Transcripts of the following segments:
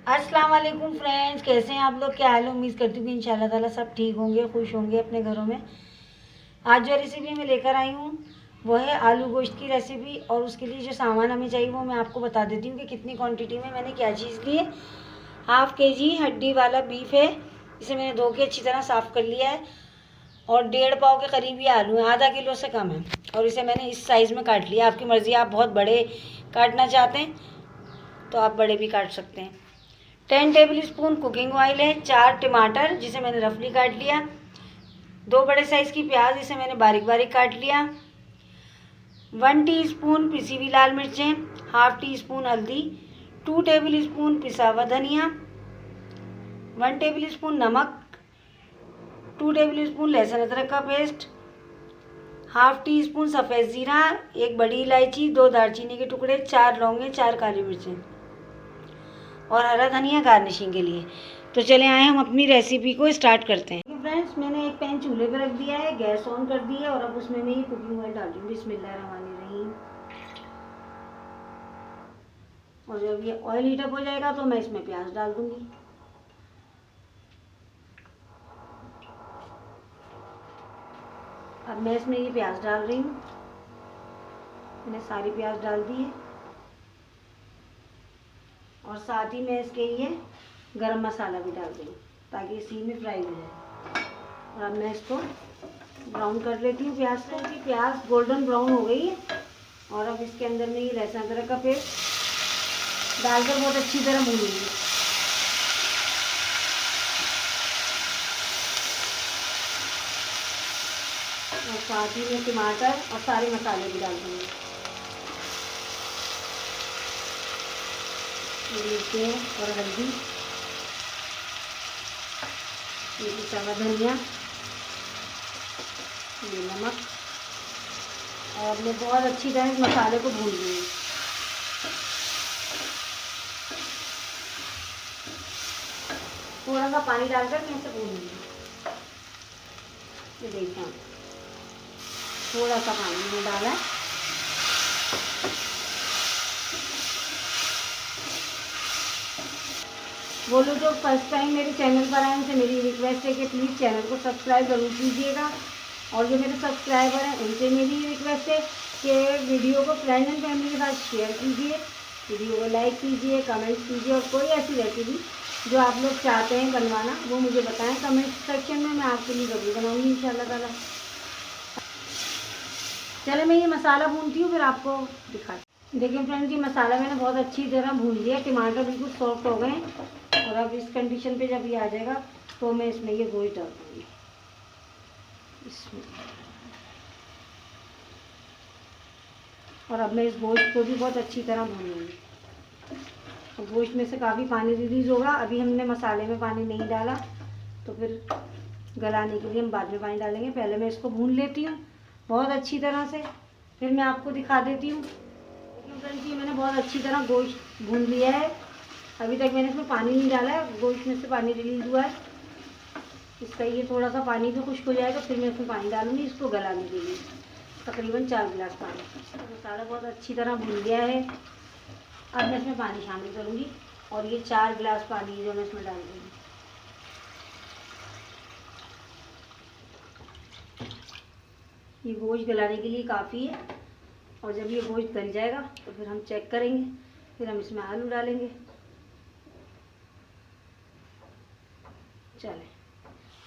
अस्सलाम वालेकुम फ्रेंड्स, कैसे हैं आप लोग? क्या हाल है? उम्मीद करती हूँ कि इंशाल्लाह ताला सब ठीक होंगे, खुश होंगे अपने घरों में। आज जो रेसिपी मैं लेकर आई हूँ वो है आलू गोश्त की रेसिपी। और उसके लिए जो सामान हमें चाहिए वो मैं आपको बता देती हूँ कि कितनी क्वांटिटी में मैंने क्या चीज़ ली है। 1/2 kg हड्डी वाला बीफ है, इसे मैंने धो के अच्छी तरह साफ़ कर लिया है। और 1.5 पाव के करीब ये आलू है, आधा किलो से कम है। और इसे मैंने इस साइज़ में काट लिया। आपकी मर्ज़ी, आप बहुत बड़े काटना चाहते हैं तो आप बड़े भी काट सकते हैं। 10 टेबल स्पून कुकिंग ऑयल है। 4 टमाटर जिसे मैंने रफली काट लिया। 2 बड़े साइज़ की प्याज, इसे मैंने बारीक बारीक काट लिया। 1 टीस्पून पिसी हुई लाल मिर्चें। 1/2 टीस्पून हल्दी। 2 टेबल स्पून पिसा हुआ धनिया। 1 टेबल स्पून नमक। 2 टेबल स्पून लहसुन अदरक का पेस्ट। 1/2 टीस्पून सफ़ेद ज़ीरा। 1 बड़ी इलायची, 2 दालचीनी के टुकड़े, 4 लौंगे, 4 काली मिर्चें और हरा धनिया गार्निशिंग के लिए। तो चले आए हम अपनी रेसिपी को स्टार्ट करते हैं। फ्रेंड्स, मैंने एक पैन चूल्हे पर रख दिया है, गैस ऑन कर दी है और अब उसमें मैं ये कुकिंग ऑयल डाल दूँगी। बिस्मिल्लाहिर्रहमानिर्रहीम। और जब ये ऑयल हीटअप हो जाएगा तो मैं इसमें प्याज डाल दूँगी। अब मैं इसमें ये प्याज डाल रही हूँ। मैंने सारी प्याज डाल दी है और साथ ही मैं इसके लिए गरम मसाला भी डाल दूँगी ताकि इसी में फ्राई हो जाए। और अब मैं इसको ब्राउन कर लेती हूँ प्याज को। कि प्याज गोल्डन ब्राउन हो गई है और अब इसके अंदर में ये लहसुन अदरक का पेस्ट डालकर बहुत अच्छी तरह भूनेंगे। और साथ ही में टमाटर और सारे मसाले भी डाल दूँगी। मिर्चें और हल्दी, ये पिसा हुआ धनिया, ये नमक। और मैं बहुत अच्छी तरह इस मसाले को भून लूँगी। थोड़ा सा पानी डालकर मैं इसे भून लूँगी। ये देखिए, थोड़ा सा पानी मैंने डाला है। वो लोग जो फर्स्ट टाइम मेरे चैनल पर आए उनसे मेरी रिक्वेस्ट है कि प्लीज़ चैनल को सब्सक्राइब ज़रूर कीजिएगा। और जो मेरे सब्सक्राइबर हैं उनसे मेरी रिक्वेस्ट है कि वीडियो को फ्रेंड एंड फैमिली के साथ शेयर कीजिए, वीडियो को लाइक कीजिए, कमेंट्स कीजिए। और कोई ऐसी रेसिपी जो आप लोग चाहते हैं बनवाना वो मुझे बताएं कमेंट सेक्शन में, मैं आपके लिए ज़रूर बनाऊँगी इंशाल्लाह ताला। चले मैं ये मसाला भूनती हूँ फिर आपको दिखाती। देखिए फ्रेंड्स, ये मसाला मैंने बहुत अच्छी तरह भून लिया। टमाटर बिल्कुल सॉफ्ट हो गए और अब इस कंडीशन पे जब ये आ जाएगा तो मैं इसमें ये गोश्त डाल दूँगी। इसमें और अब मैं इस गोश्त को भी बहुत अच्छी तरह भूनूंगी। और गोश्त में से काफ़ी पानी रिलीज़ होगा। अभी हमने मसाले में पानी नहीं डाला तो फिर गलाने के लिए हम बाद में पानी डालेंगे। पहले मैं इसको भून लेती हूँ बहुत अच्छी तरह से, फिर मैं आपको दिखा देती हूँ। फ्रेंड्स, ये मैंने बहुत अच्छी तरह गोश्त भून लिया है। अभी तक मैंने इसमें पानी नहीं डाला है, गोश्त में से पानी रिलीज़ हुआ है। इसका ये थोड़ा सा पानी भी खुश्क हो जाएगा फिर मैं इसमें पानी डालूँगी इसको गलाने के लिए, तकरीबन 4 गिलास पानी। मसाला बहुत अच्छी तरह भून गया है। अब मैं इसमें पानी शामिल करूँगी और ये 4 गिलास पानी जो मैं इसमें डाल दूँगी। ये गोश्त गलाने के लिए काफ़ी है। और जब ये गोश्त गल जाएगा तो फिर हम चेक करेंगे, फिर हम इसमें आलू डालेंगे। चलें,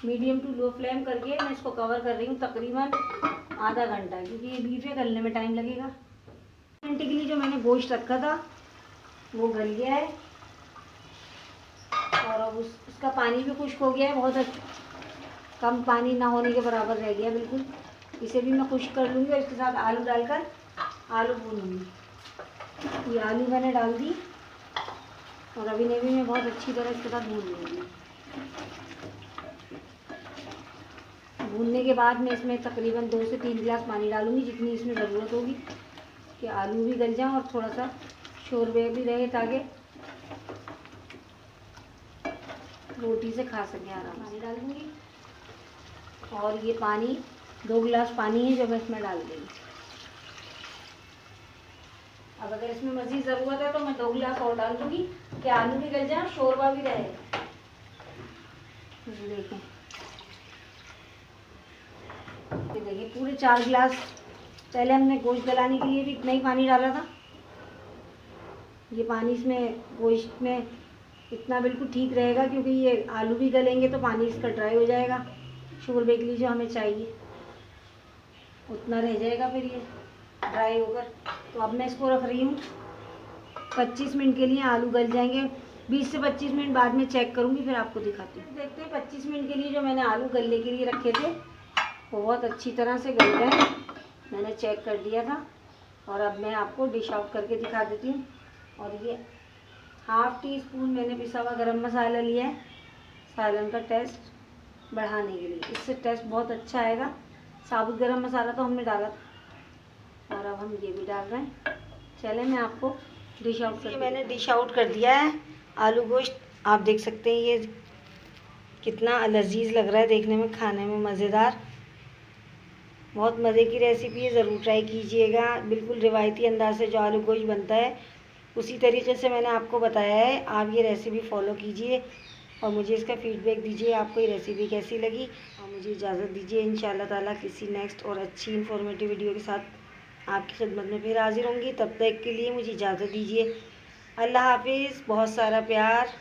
मीडियम टू लो फ्लेम करके मैं इसको कवर कर रही हूँ तकरीबन आधा घंटा, क्योंकि ये बीफ है, गलने में टाइम लगेगा। घंटे के लिए जो मैंने गोश्त रखा था वो गल गया है और अब उसका पानी भी खुश्क हो गया है। बहुत कम पानी ना होने के बराबर रह गया बिल्कुल। इसे भी मैं खुश्क कर लूँगी और इसके साथ आलू डालकर आलू भूनूँगी। ये आलू मैंने डाल दी और अभी भी मैं बहुत अच्छी तरह इसके साथ भून लूँगी। भूनने के बाद मैं इसमें तकरीबन 2 से 3 गिलास पानी डालूँगी, जितनी इसमें ज़रूरत होगी कि आलू भी गल जाएं और थोड़ा सा शोरबे भी रहे ताकि रोटी से खा सकें आराम। पानी डाल दूँगी और ये पानी 2 गिलास पानी है जो मैं इसमें डाल दूँगी। अब अगर इसमें मज़ीद ज़रूरत है तो मैं 2 गिलास और डाल दूँगी। कि आलू भी गल जाए और शोरबा भी रहे। देखें, ये देखिए पूरे 4 गिलास पहले हमने गोश्त गलाने के लिए भी इतना ही पानी डाला था। ये पानी इसमें गोश्त में इतना बिल्कुल ठीक रहेगा, क्योंकि ये आलू भी गलेंगे तो पानी इसका ड्राई हो जाएगा। शोरबे के लिए जो हमें चाहिए उतना रह जाएगा फिर ये ड्राई होकर। तो अब मैं इसको रख रही हूँ 25 मिनट के लिए। आलू गल जाएंगे, 20 से 25 मिनट बाद में चेक करूँगी, फिर आपको दिखाती हूँ। देखते हैं 25 मिनट के लिए जो मैंने आलू गलने के लिए रखे थे वो बहुत अच्छी तरह से गल गए। मैंने चेक कर दिया था और अब मैं आपको डिश आउट करके दिखा देती हूँ। और ये ½ टीस्पून मैंने पिसा हुआ गरम मसाला लिया है सालन का टेस्ट बढ़ाने के लिए। इससे टेस्ट बहुत अच्छा आएगा। साबुत गरम मसाला तो हमने डाला था और अब हम ये भी डाल रहे हैं। चले मैं आपको डिश आउट कर, मैंने डिश आउट कर दिया है आलू गोश्त। आप देख सकते हैं ये कितना लजीज लग रहा है देखने में, खाने में मज़ेदार। बहुत मज़े की रेसिपी है, ज़रूर ट्राई कीजिएगा। बिल्कुल रिवायती अंदाज से जो आलू गोश्त बनता है उसी तरीके से मैंने आपको बताया है। आप ये रेसिपी फॉलो कीजिए और मुझे इसका फीडबैक दीजिए आपको ये रेसिपी कैसी लगी। और मुझे इजाज़त दीजिए, इंशाल्लाह ताला किसी नेक्स्ट और अच्छी इन्फॉर्मेटिव वीडियो के साथ आपकी खिदमत में फिर हाजिर होंगी। तब तक के लिए मुझे इजाज़त दीजिए। अल्लाह हाफिज़। बहुत सारा प्यार।